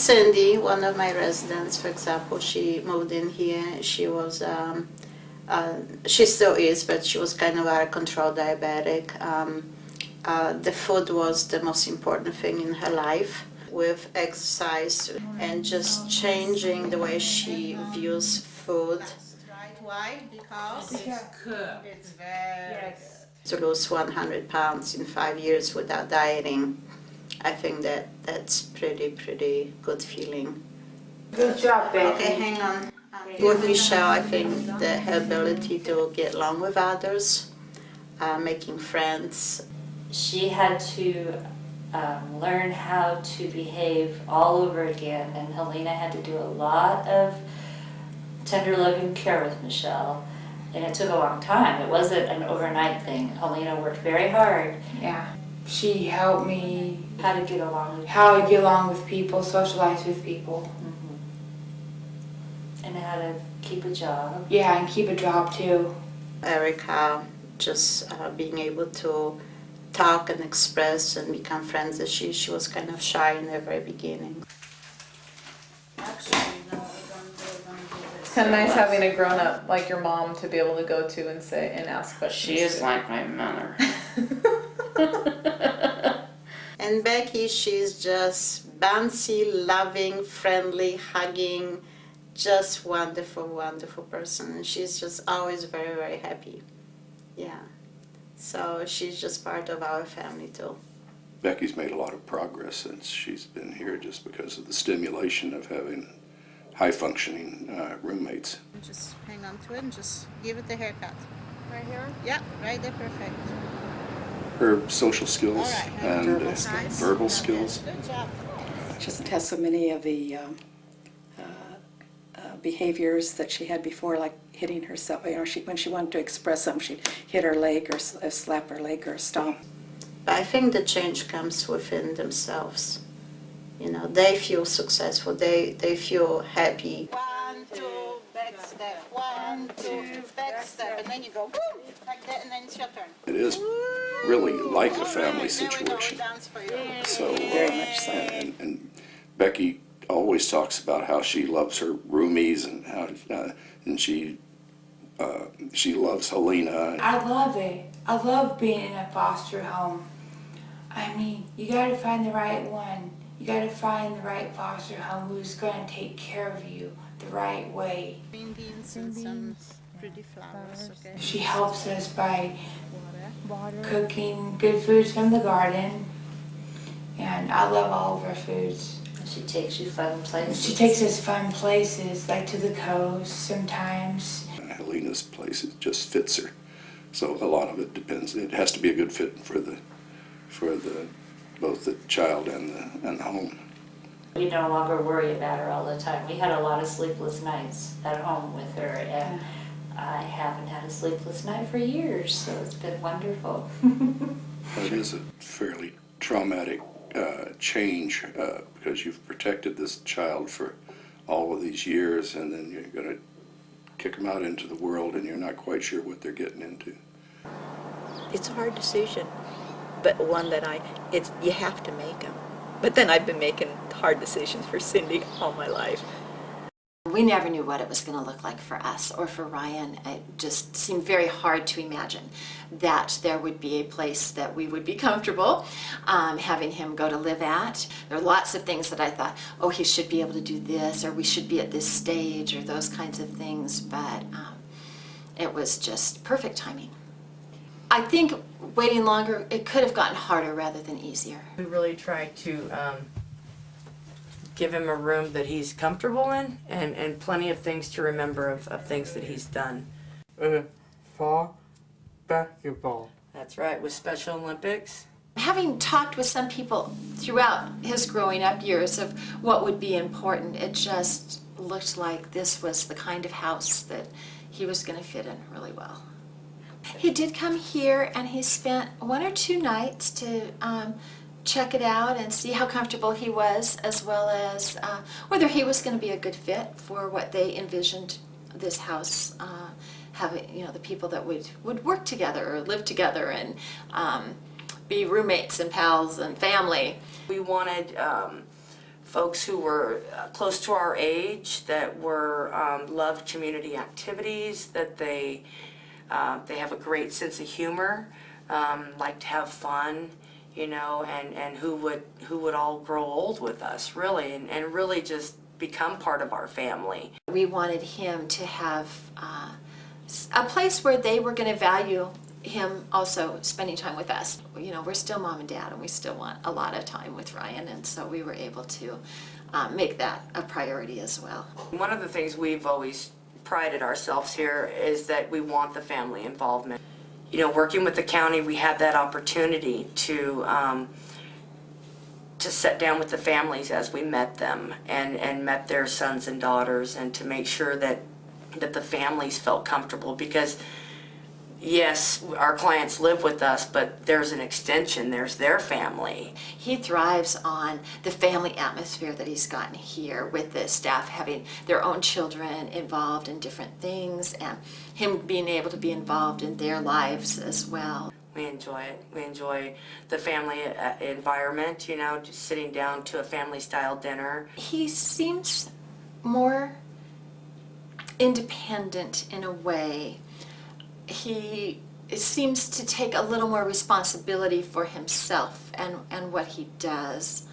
Cindy, one of my residents, for example, she moved in here. She was, she still is, but she was kind of out of control diabetic. The food was the most important thing in her life. With exercise and just changing the way she views food. Why? Because it's cooked. It's very good. To lose 100 pounds in 5 years without dieting, I think that's pretty good feeling. Good job, baby. Okay, hang on. With Michelle, I think that her ability to get along with others, making friends. She had to learn how to behave all over again, and Helena had to do a lot of tender loving care with Michelle, and it took a long time. It wasn't an overnight thing. Helena worked very hard. Yeah, she helped me How to get along with how to get along with people, socialize with people. and how to keep a job. Yeah, and keep a job too. Erica, just being able to talk and express and become friends. As she was kind of shy in the very beginning. It's kind of nice having a grown-up like your mom to be able to go to and say and ask questions. She is like my mother. And Becky, she's just bouncy, loving, friendly, hugging, just wonderful, wonderful person. And she's just always very happy. Yeah. So she's just part of our family too. Becky's made a lot of progress since she's been here just because of the stimulation of having high-functioning roommates. Just hang on to it and just give it the haircut. Right here? Yeah, right there, perfect. Her social skills All right, and verbal Nice. skills. Good job. She doesn't have so many of the behaviors that she had before, like hitting herself. You know, when she wanted to express something, she'd hit her leg or slap her leg or stomp. But I think the change comes within themselves. You know, they feel successful. They feel happy. 1, 2, back step. 1, 2, back step, and then you go boom like that, and then it's your turn. It is really like a All family right, there we go. situation. We dance for you. So, Very much so. And Becky always talks about how she loves her roomies and how and she loves Helena. I love it. I love being in a foster home. I mean, you gotta find the right one. You gotta find the right foster home who's gonna take care of you the right way. Green beans and some pretty flowers, okay? She helps us by cooking good foods from the garden. And I love all of her foods. And she takes you fun places. She takes us fun places, like to the coast sometimes. Helena's place, it just fits her. So a lot of it depends. It has to be a good fit for both the child and the home. We no longer worry about her all the time. We had a lot of sleepless nights at home with her, and I haven't had a sleepless night for years, so it's been wonderful. It is a fairly traumatic change because you've protected this child for all of these years, and then you're going to kick them out into the world, and you're not quite sure what they're getting into. It's a hard decision, but one that you have to make them. But then I've been making hard decisions for Cindy all my life. We never knew what it was going to look like for us or for Ryan. It just seemed very hard to imagine that there would be a place that we would be comfortable having him go to live at. There are lots of things that I thought, oh, he should be able to do this, or we should be at this stage, or those kinds of things, but it was just perfect timing. I think waiting longer, it could have gotten harder rather than easier. We really tried to give him a room that he's comfortable in and plenty of things to remember of things that he's done. For basketball. That's right, with Special Olympics. Having talked with some people throughout his growing up years of what would be important, it just looked like this was the kind of house that he was going to fit in really well. He did come here and he spent 1 or 2 nights to check it out and see how comfortable he was, as well as whether he was going to be a good fit for what they envisioned this house having, you know, the people that would work together or live together and be roommates and pals and family. We wanted folks who were close to our age, that were loved community activities, that they have a great sense of humor, like to have fun, you know, and who would all grow old with us, really, and really just become part of our family. We wanted him to have a place where they were going to value him also spending time with us. You know, we're still mom and dad, and we still want a lot of time with Ryan, and so we were able to make that a priority as well. One of the things we've always prided ourselves here is that we want the family involvement. You know, working with the county, we had that opportunity to sit down with the families as we met them and met their sons and daughters, and to make sure that the families felt comfortable, because yes, our clients live with us, but there's an extension, there's their family. He thrives on the family atmosphere that he's gotten here, with the staff having their own children involved in different things, and him being able to be involved in their lives as well. We enjoy it. We enjoy the family environment, you know, just sitting down to a family-style dinner. He seems more independent in a way. He seems to take a little more responsibility for himself and what he does.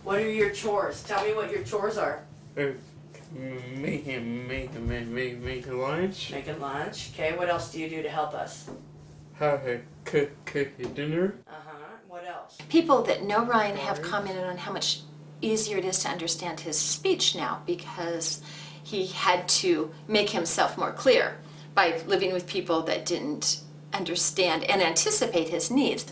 What are your chores? Tell me what your chores are. Making lunch. Making lunch. Okay, what else do you do to help us? How to cook dinner. Uh-huh. What else? People that know Ryan have commented on how much easier it is to understand his speech now, because he had to make himself more clear by living with people that didn't understand and anticipate his needs.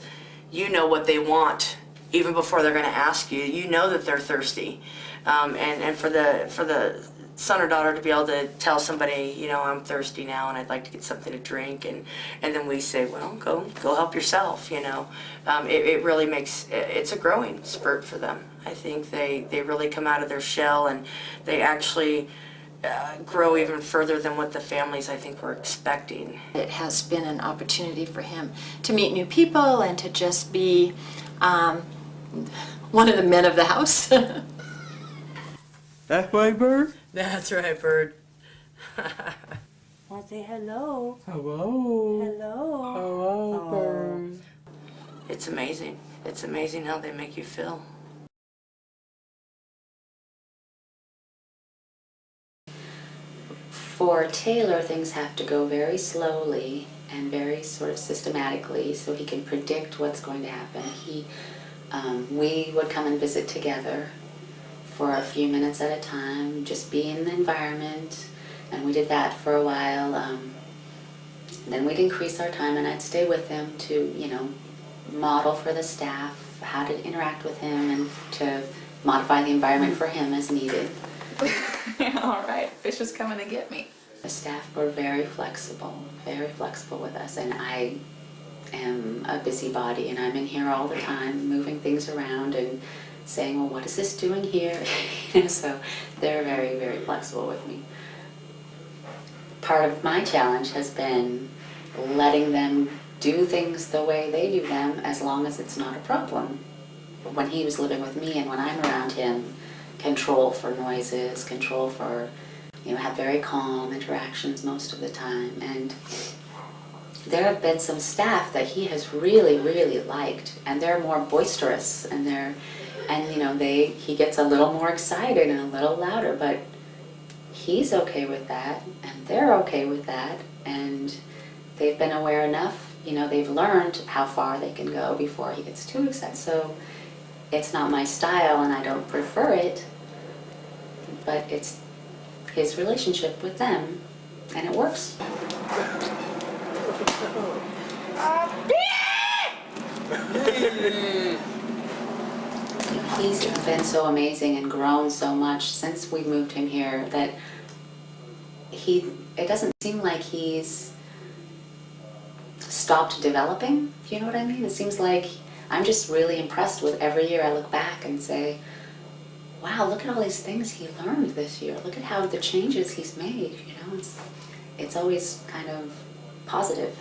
You know what they want even before they're going to ask you. You know that they're thirsty, and for the son or daughter to be able to tell somebody, you know, I'm thirsty now and I'd like to get something to drink, and then we say, well, go help yourself, you know. It really makes, it's a growing spurt for them. I think they really come out of their shell, and they actually grow even further than what the families, I think, were expecting. It has been an opportunity for him to meet new people and to just be one of the men of the house. That's my bird. That's right, Bird. Want to say hello? Hello. Hello. Hello, bird. It's amazing. It's amazing how they make you feel. For Taylor, things have to go very slowly and very sort of systematically so he can predict what's going to happen. We would come and visit together for a few minutes at a time, just be in the environment, and we did that for a while. Then we'd increase our time, and I'd stay with him to, you know, model for the staff how to interact with him and to modify the environment for him as needed. All right, fish is coming to get me. The staff were very flexible with us, and I am a busybody, and I'm in here all the time moving things around and saying, well, what is this doing here? So they're very, very flexible with me. Part of my challenge has been letting them do things the way they do them, as long as it's not a problem. When he was living with me and when I'm around him, control for noises, control for, you know, have very calm interactions most of the time. And there have been some staff that he has really, really liked, and they're more boisterous, and you know, he gets a little more excited and a little louder, but he's okay with that, and they're okay with that, and they've been aware enough, you know, they've learned how far they can go before he gets too excited. So it's not my style, and I don't prefer it, but it's his relationship with them, and it works. He's been so amazing and grown so much since we moved him here that it doesn't seem like he's stopped developing, if you know what I mean? It seems like I'm just really impressed with every year I look back and say, wow, look at all these things he learned this year. Look at how the changes he's made, you know? It's always kind of positive.